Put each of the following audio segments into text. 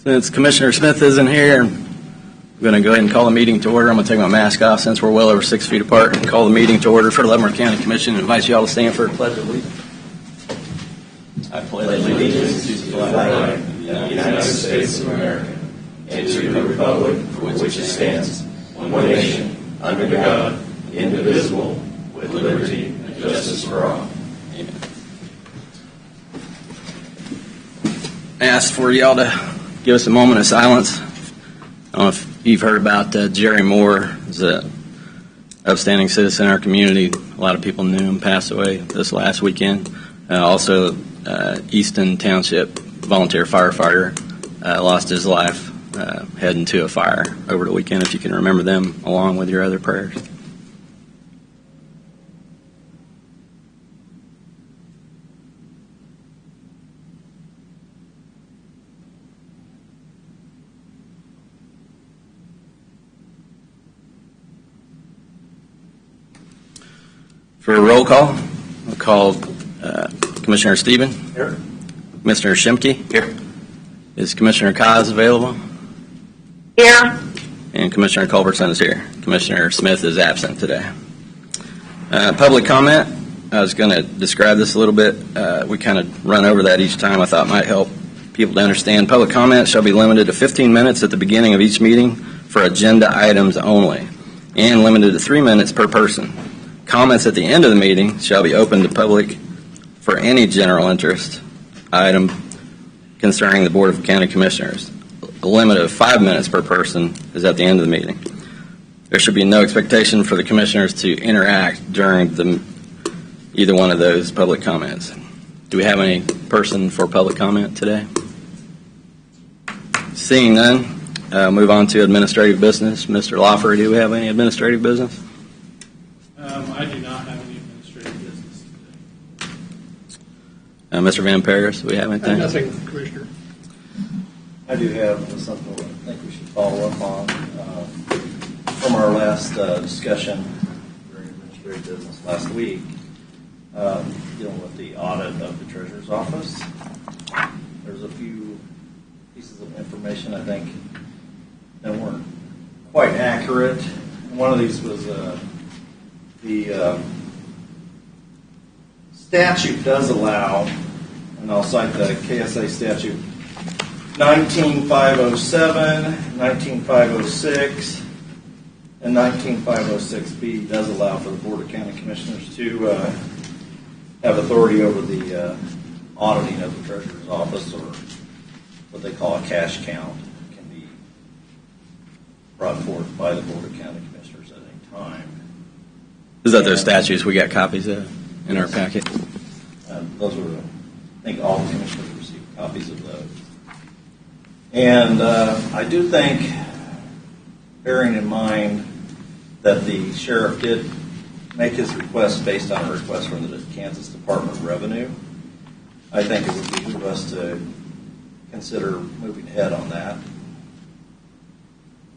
Since Commissioner Smith isn't here, I'm going to go ahead and call the meeting to order. I'm going to take my mask off since we're well over 6 feet apart and call the meeting to order for the Leavenworth County Commission and invite you all to stand for a pledge of allegiance. I pledge allegiance to the flag of the United States of America and to the republic for which it stands, one nation, under God, indivisible, with liberty and justice for all. Amen. I asked for y'all to give us a moment of silence. I don't know if you've heard about Jerry Moore. He's an upstanding citizen in our community. A lot of people knew him, passed away this last weekend. Also, Easton Township volunteer firefighter lost his life heading to a fire over the weekend, if you can remember them along with your other prayers. For a roll call, I'll call Commissioner Stephen. Here. Commissioner Shimke. Here. Is Commissioner Kaz available? Here. And Commissioner Culbertson is here. Commissioner Smith is absent today. Public comment. I was going to describe this a little bit. We kind of run over that each time. I thought might help people to understand. Public comment shall be limited to 15 minutes at the beginning of each meeting for agenda items only, and limited to 3 minutes per person. Comments at the end of the meeting shall be open to public for any general interest item concerning the Board of County Commissioners. A limit of 5 minutes per person is at the end of the meeting. There should be no expectation for the commissioners to interact during either one of those public comments. Do we have any person for public comment today? Seeing none, move on to administrative business. Mr. Lawfer, do we have any administrative business? I do not have any administrative business today. Mr. Van Paris, do we have anything? Nothing, Commissioner. I do have something I think we should follow up on from our last discussion during administrative business last week, dealing with the audit of the Treasurer's Office. There's a few pieces of information I think that weren't quite accurate. One of these was the statute does allow, and I'll cite the KSA statute 19507, 19506, and 19506B does allow for the Board of County Commissioners to have authority over the auditing of the Treasurer's Office, or what they call a cash count. It can be brought forth by the Board of County Commissioners at any time. Is that those statutes we got copies of in our packet? Those were, I think all the commissioners received copies of those. And I do think, bearing in mind that the sheriff did make his request based on a request from the Kansas Department of Revenue, I think it would behoove us to consider moving ahead on that.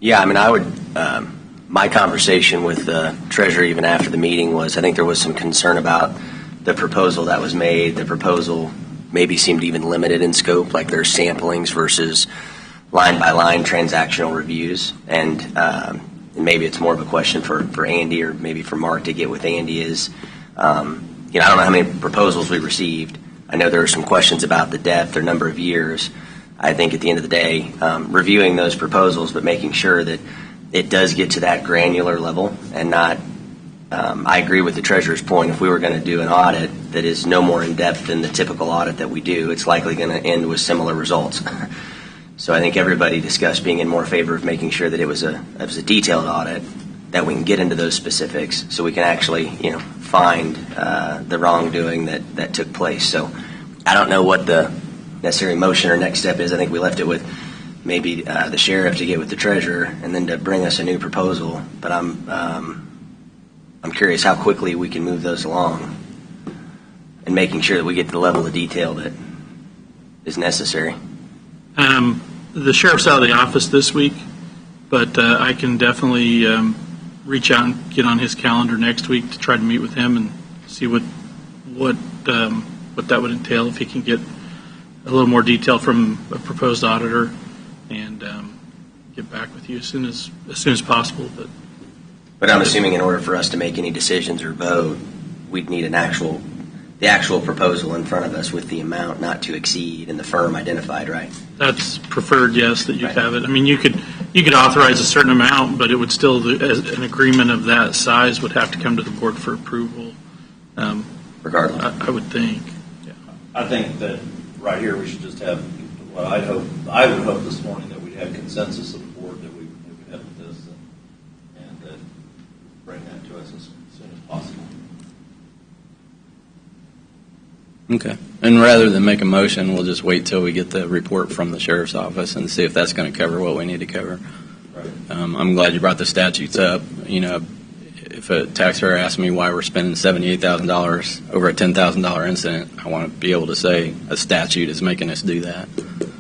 Yeah, I mean, I would. My conversation with the treasurer even after the meeting was, I think there was some concern about the proposal that was made. The proposal maybe seemed even limited in scope, like there's samplings versus line-by-line transactional reviews. And maybe it's more of a question for Andy, or maybe for Mark to get with Andy is, I don't know how many proposals we received. I know there are some questions about the depth or number of years. I think at the end of the day, reviewing those proposals, but making sure that it does get to that granular level and not, I agree with the treasurer's point, if we were going to do an audit that is no more in depth than the typical audit that we do, it's likely going to end with similar results. So I think everybody discussed being in more favor of making sure that it was a detailed audit, that we can get into those specifics so we can actually, find the wrongdoing that took place. So I don't know what the necessary motion or next step is. I think we left it with maybe the sheriff to get with the treasurer and then to bring us a new proposal. But I'm curious how quickly we can move those along and making sure that we get to the level of detail that is necessary. The sheriff's out of the office this week, but I can definitely reach out and get on his calendar next week to try to meet with him and see what that would entail, if he can get a little more detail from a proposed auditor. and get back with you as soon as possible. But I'm assuming in order for us to make any decisions or vote, we'd need the actual proposal in front of us with the amount not to exceed and the firm identified, right? That's preferred, yes, that you Right. have it. I mean, you could authorize a certain amount, but it would still, an agreement of that size would have to come to the board for approval, Regardless. I would think. I think that right here, we should just have, what I would hope this morning that we'd have consensus of the board that we move ahead with this and that bring that to us as soon as possible. Okay. And rather than make a motion, we'll just wait till we get the report from the sheriff's office and see if that's going to cover what we need to cover. Right. I'm glad you brought the statutes up. You know, if a taxpayer asks me why we're spending $78,000 over a $10,000 incident, I want to be able to say a statute is making us do that.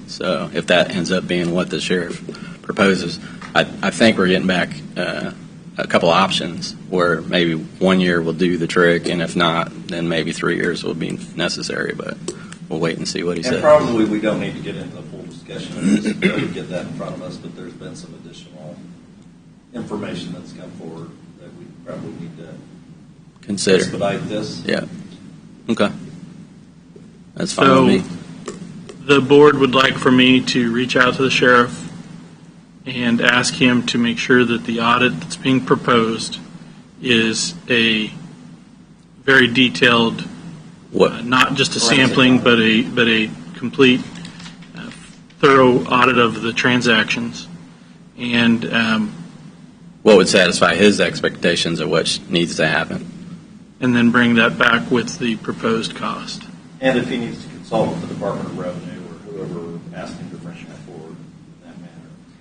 So if that ends up being what the sheriff proposes, I think we're getting back a couple options where maybe 1 year will do the trick, and if not, then maybe 3 years will be necessary. But we'll wait and see what he And says. probably we don't need to get into the full discussion of this until we get that in front of us, but there's been some additional information that's come forward that we probably need to Consider. expedite this. Yeah. Okay. That's fine So with me. the board would like for me to reach out to the sheriff and ask him to make sure that the audit that's being proposed is a very detailed, What? not just a sampling, but a complete, thorough audit of the transactions. And What would satisfy his expectations of what needs to happen? then bring that back with the proposed cost. And if he needs to consult with the Department of Revenue or whoever asked him to bring that forward in that manner.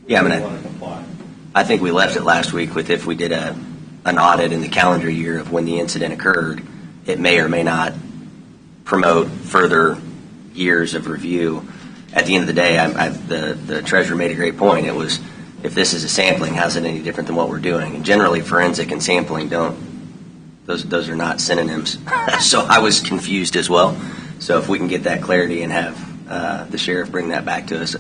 Yeah, I mean, We want to comply. I think we left it last week with if we did an audit in the calendar year of when the incident occurred, it may or may not promote further years of review. At the end of the day, the treasurer made a great point. It was, if this is a sampling, how's it any different than what we're doing? And generally, forensic and sampling those are not synonyms. So I was confused as well. So if we can get that clarity and have the sheriff bring that back to us.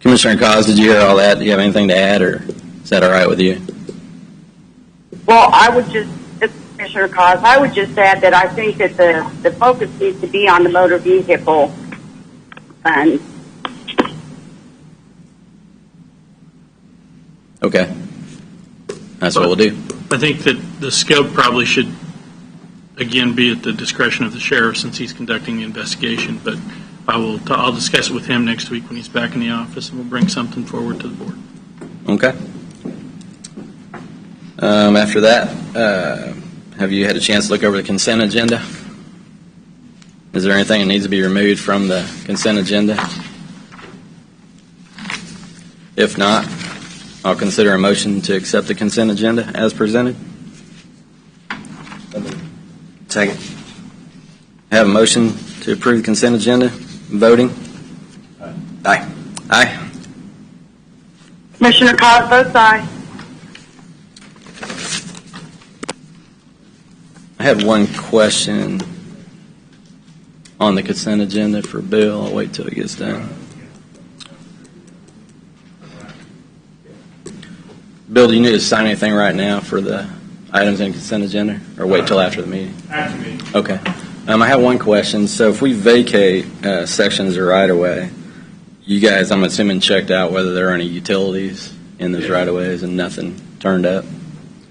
Commissioner Cos, did you hear all that? Do you have anything to add, or is that all right with you? Well, Commissioner Cos, I would just add that I think that the focus needs to be on the motor vehicle fund. Okay. That's what we'll do. I think that the scope probably should, again, be at the discretion of the sheriff since he's conducting the investigation, but I'll discuss it with him next week when he's back in the office, and we'll bring something forward to the board. Okay. After that, have you had a chance to look over the consent agenda? Is there anything that needs to be removed from the consent agenda? If not, I'll consider a motion to accept the consent agenda as presented. Second. Have a motion to approve the consent agenda. Voting? Aye. Aye. Commissioner Cos votes aye. I have one question on the consent agenda for Bill. I'll wait till he gets done. Bill, do you need to sign anything right now for the items in consent agenda, or wait till after the meeting? After me. Okay. I have one question. So if we vacate sections of right-of-way, you guys, I'm assuming, checked out whether there are any utilities in those Yes. right-of-ways and nothing turned up?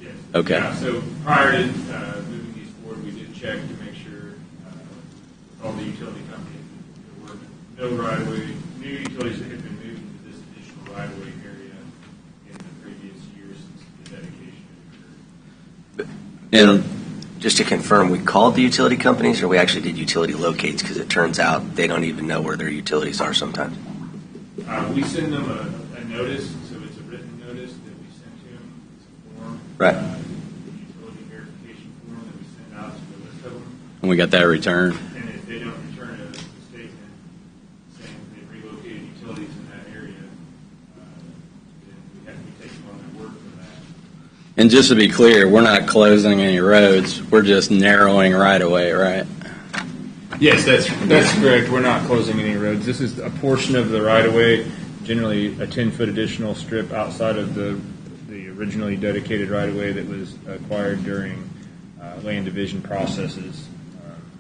Yes. Okay. Yeah, so prior to moving these forward, we did check to make sure all the utility companies, there were no right-of-way, new utilities that had been moved into this additional right-of-way area in the previous years since the dedication had occurred. And Just to confirm, we called the utility companies, or we actually did utility locates, because it turns out they don't even know where their utilities are sometimes. We send them a notice, so it's a written notice that we send to them. It's a form. Right. Utility verification form that we send out to the list of them. we got that returned. And if they don't return a statement saying they've relocated utilities in that area, then we take them on their word for that. And just to be clear, we're not closing any roads. We're just narrowing right-of-way, right? Yes, that's correct. We're not closing any roads. This is a portion of the right-of-way generally a 10-foot additional strip outside of the originally dedicated right-of-way that was acquired during land division processes.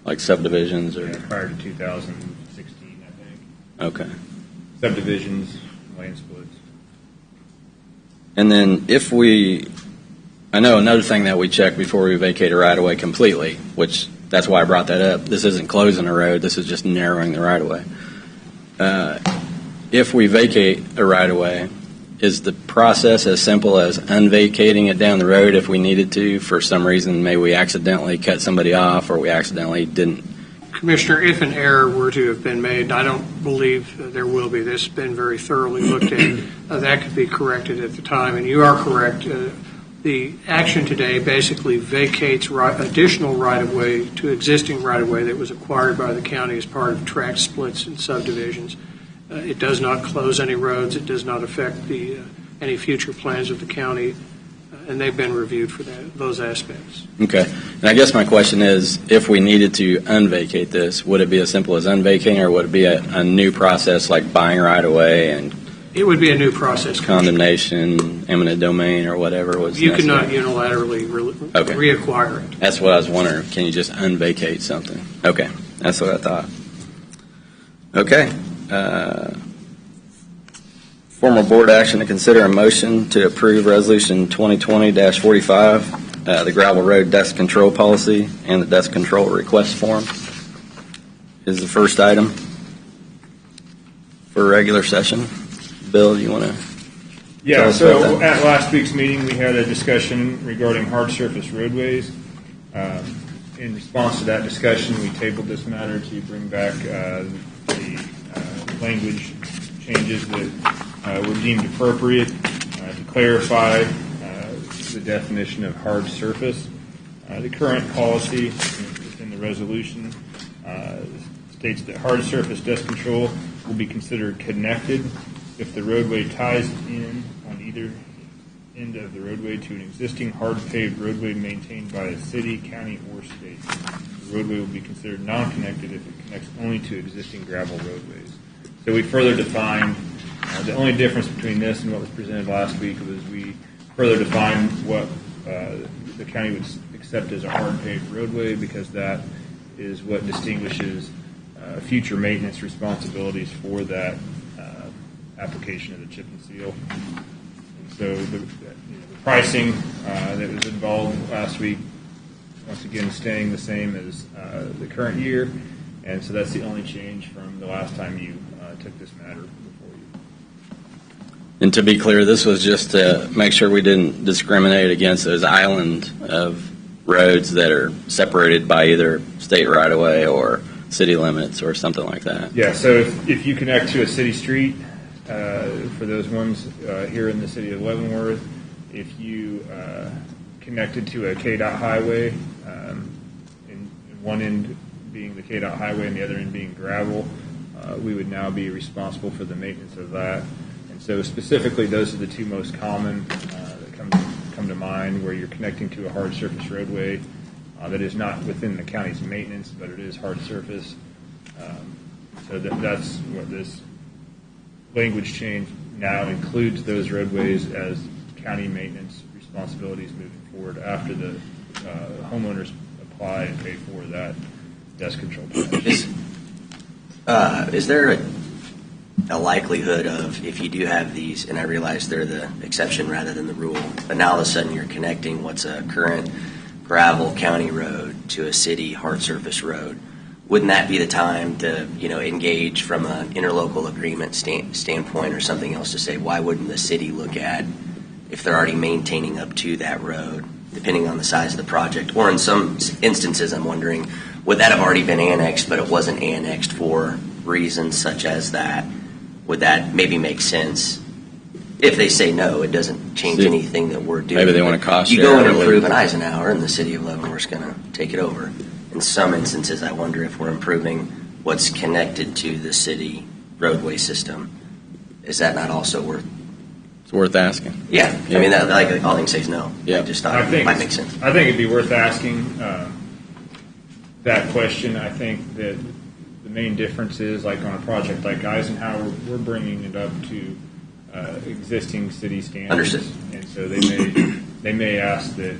Like subdivisions or? Prior to 2016, I think. Okay. Subdivisions, land splits. And then I know another thing that we check before we vacate a right-of-way completely, which that's why I brought that up. This isn't closing a road. This is just narrowing the right-of-way. If we vacate a right-of-way, is the process as simple as unvacating it down the road if we needed to for some reason? Maybe we accidentally cut somebody off or we accidentally didn't. Commissioner, if an error were to have been made, I don't believe there will be. This has been very thoroughly looked at. That could be corrected at the time, and you are correct. The action today basically vacates additional right-of-way to existing right-of-way that was acquired by the county as part of tract splits and subdivisions. It does not close any roads. It does not affect any future plans of the county, and they've been reviewed for those aspects. Okay. And I guess my question is, if we needed to unvacate this, would it be as simple as unvacating, or would it be a new process like buying right-of-way and it would be a new process. condemnation, eminent domain, or whatever was You necessary? cannot unilaterally reacquire it. That's what I was wondering. Can you just unvacate something? Okay. That's what I thought. Okay. Formal board action to consider a motion to approve Resolution 2020-45, the gravel road dust control policy and the dust control request form is the first item for regular session. Bill, you want to? Yeah, Tell us so about that. at last week's meeting, we had a discussion regarding hard surface roadways. In response to that discussion, we tabled this matter to bring back the language changes that were deemed appropriate to clarify the definition of hard surface. The current policy in the resolution states that hard surface dust control will be considered connected if the roadway ties in on either end of the roadway to an existing hard paved roadway maintained by a city, county, or state. The roadway will be considered non-connected if it connects only to existing gravel roadways. So we further defined, the only difference between this and what was presented last week was we further defined what the county would accept as a hard paved roadway, because that is what distinguishes future maintenance responsibilities for that application of the chip and seal. And so the pricing that was involved last week, once again, staying the same as the current year. And so that's the only change from the last time you took this matter before you. And to be clear, this was just to make sure we didn't discriminate against those island of roads that are separated by either state right-of-way or city limits or something like that. Yeah, so if you connect to a city street, for those ones here in the city of Leavenworth, if you connected to a KDOT highway, in one end being the KDOT highway and the other end being gravel, we would now be responsible for the maintenance of that. And so specifically, those are the two most common that come to mind, where you're connecting to a hard surface roadway that is not within the county's maintenance, but it is hard surface. So that's what this language change now includes, those roadways as county maintenance responsibilities moving forward after the homeowners apply and pay for that dust control plan. Is there a likelihood of, if you do have these, and I realize they're the exception rather than the rule, but now all of a sudden you're connecting what's a current gravel county road to a city hard surface road, wouldn't that be the time to, engage from an interlocal agreement standpoint or something else to say, why wouldn't the city look at, if they're already maintaining up to that road, depending on the size of the project? Or in some instances, I'm wondering, would that have already been annexed, but it wasn't annexed for reasons such as that? Would that maybe make sense? If they say no, it doesn't change anything that we're doing. Maybe they want to cost you share go and or improve leave. an Eisenhower, and the city of Leavenworth's going to take it over. In some instances, I wonder if we're improving what's connected to the city roadway system. Is that not also worth? It's worth asking. Yeah. I mean, all I can say is no. Yeah. I just thought it might make sense. I think it'd be worth asking that question. I think that the main difference is, like on a project like Eisenhower, we're bringing it up to existing city standards. Understood. And so they may ask that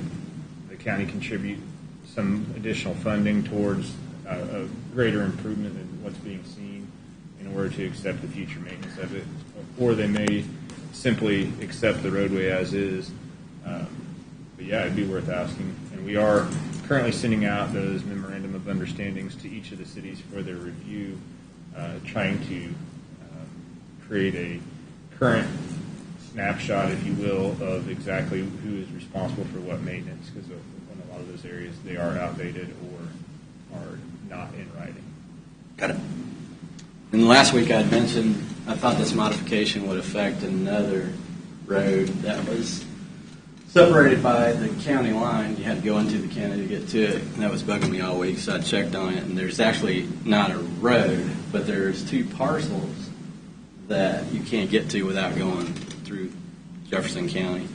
the county contribute some additional funding towards a greater improvement than what's being seen in order to accept the future maintenance of it. Or they may simply accept the roadway as is. But yeah, it'd be worth asking. And we are currently sending out those memorandum of understandings to each of the cities for their review, trying to create a current snapshot, if you will, of exactly who is responsible for what maintenance, because in a lot of those areas they are outdated or are not in writing. Got it. And last week I had mentioned I thought this modification would affect another road that was separated by the county line. You had to go into the county to get to it, and that was bugging me all week, so I checked on it, and there's actually not a road, but there's 2 parcels that you can't get to without going through Jefferson County.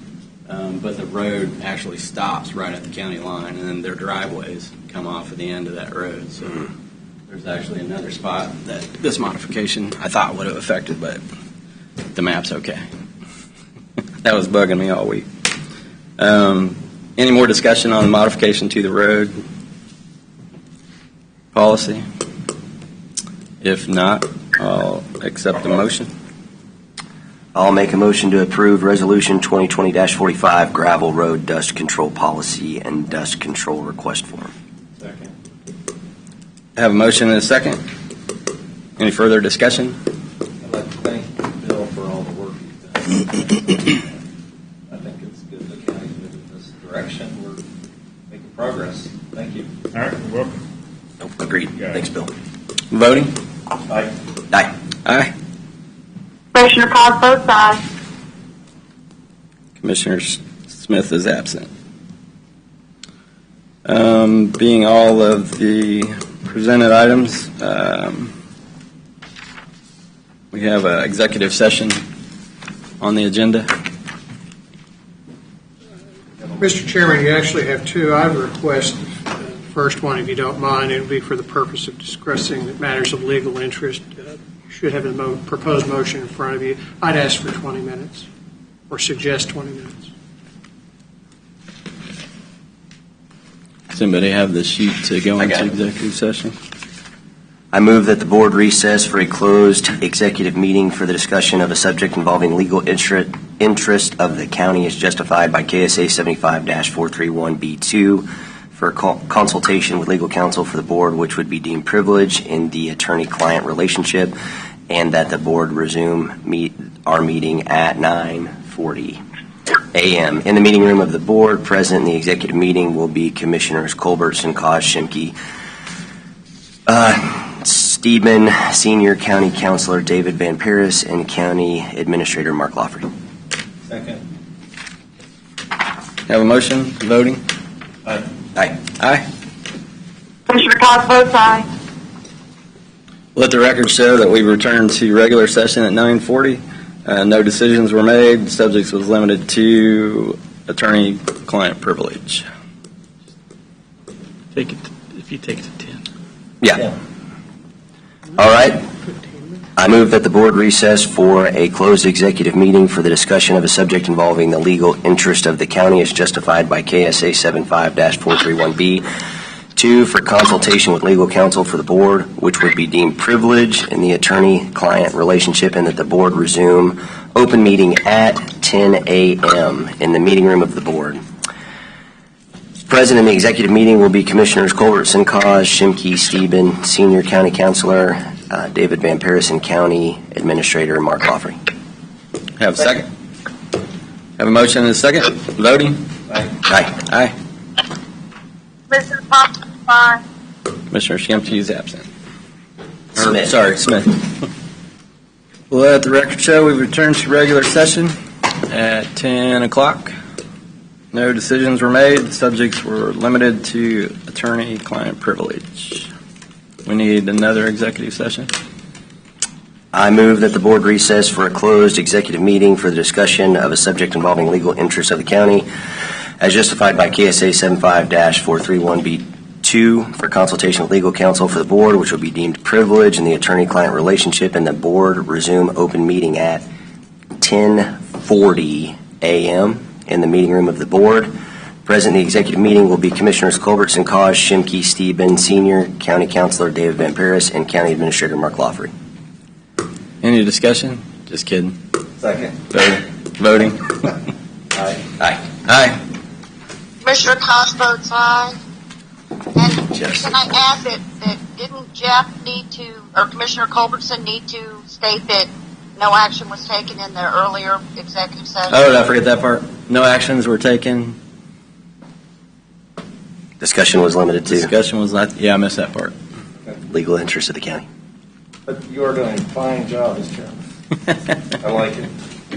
But the road actually stops right at the county line, and then their driveways come off at the end of that road. So there's actually another spot that this modification I thought would have affected, but the map's okay. That was bugging me all week. Any more discussion on the modification to the road policy? If not, I'll accept the motion. I'll make a motion to approve Resolution 2020-45 Gravel Road Dust Control Policy and Dust Control Request Form. Second. I have a motion and a second. Any further discussion? I'd like to thank Bill for all the work he's done. I think it's good the county's moving in this direction. We're making progress. Thank you. All right, you're welcome. Agreed. Got it. Thanks, Bill. Voting? Aye. Aye. Aye. Commissioner Cos votes aye. Commissioner Smith is absent. Being all of the presented items, we have an executive session on the agenda. Mr. Chairman, you actually have 2. I have a request. The first one, if you don't mind, it would be for the purpose of discussing matters of legal interest. You should have a proposed motion in front of you. I'd ask for 20 minutes or suggest 20 minutes. Does anybody have the sheet to go I got into it. executive session? I move that the board recess for a closed executive meeting for the discussion of a subject involving legal interest of the county as justified by KSA 75-431B2 for consultation with legal counsel for the board, which would be deemed privilege in the attorney-client relationship, and that the board resume our meeting at 9:40 a.m. In the meeting room of the board, present in the executive meeting will be Commissioners Culbertson, Koz, Shimke, Steedman, Senior County Counselor David Van Paris, and County Administrator Mark Lawford. Second. Have a motion, voting? Aye. Aye. Aye. Commissioner Cos votes aye. Let the record show that we returned to regular session at 9:40. No decisions were made. Subjects was limited to attorney-client privilege. Take it, if you take it to 10. Yeah. All right. I move that the board recess for a closed executive meeting for the discussion of a subject involving the legal interest of the county as justified by KSA 75-431B2 for consultation with legal counsel for the board, which would be deemed privilege in the attorney-client relationship, and that the board resume open meeting at 10 a.m. in the meeting room of the board. Present in the executive meeting will be Commissioners Culbertson, Koz, Shimke, Steedman, Senior County Counselor David Van Paris, and County Administrator Mark Lawford. Have a second? Have a motion and a second? Voting? Aye. Aye. Aye. Commissioner Cos votes aye. Commissioner Shimke is absent. Smith. Sorry, Smith. Let the record show we returned to regular session at 10 o'clock. No decisions were made. Subjects were limited to attorney-client privilege. We need another executive session. I move that the board recess for a closed executive meeting for the discussion of a subject involving legal interests of the county as justified by KSA 75-431B2 2 for consultation with legal counsel for the board, which will be deemed privilege in the attorney-client relationship, and the board resume open meeting at 10:40 a.m. in the meeting room of the board. Present in the executive meeting will be Commissioners Culbertson, Cos, Shimke, Steben, Sr., County Councilor David Van Paris, and County Administrator Mark Lawfrey. Any discussion? Just kidding. Second. Voting. Aye. Aye. Aye. Commissioner Cos votes aye. And Yes. can I add that didn't Jeff need to, or Commissioner Culbertson need to state that no action was taken in the earlier executive session? Oh, did I forget that part? No actions were taken. Discussion was limited to Discussion was not, yeah, I missed that part. legal interests of the county. But you are doing a fine job as chairman. I like it.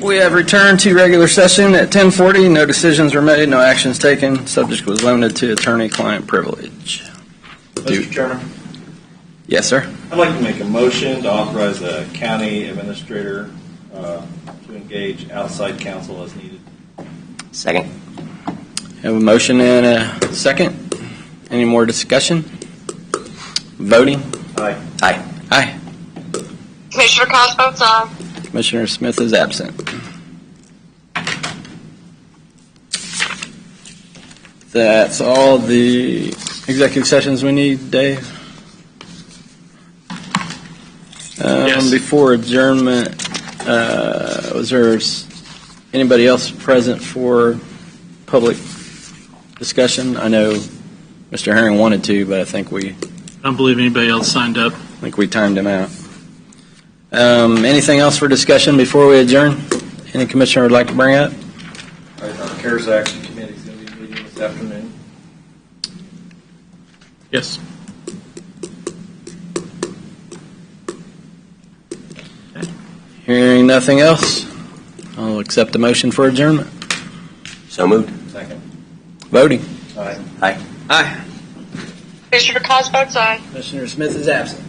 We have returned to regular session at 10:40. No decisions were made, no actions taken. Subject was limited to attorney-client privilege. Mr. Chairman, Yes, sir. I'd like to make a motion to authorize the county administrator to engage outside counsel as needed. Second. Have a motion and a second. Any more discussion? Voting. Aye. Aye. Aye. Commissioner Cos votes aye. Commissioner Smith is absent. That's all the executive sessions we need, Dave? Yes. Before adjournment, was there anybody else present for public discussion? I know Mr. Herring wanted to, but I think we I don't believe anybody else signed up. timed him out. Anything else for discussion before we adjourn? Any commissioner would like to bring up? Our CARES Action Committee is going to be meeting this afternoon. Yes. Hearing nothing else, I'll accept the motion for adjournment. So moved. Second. Voting. Aye. Aye. Aye. Commissioner Cos votes aye. Commissioner Smith is absent.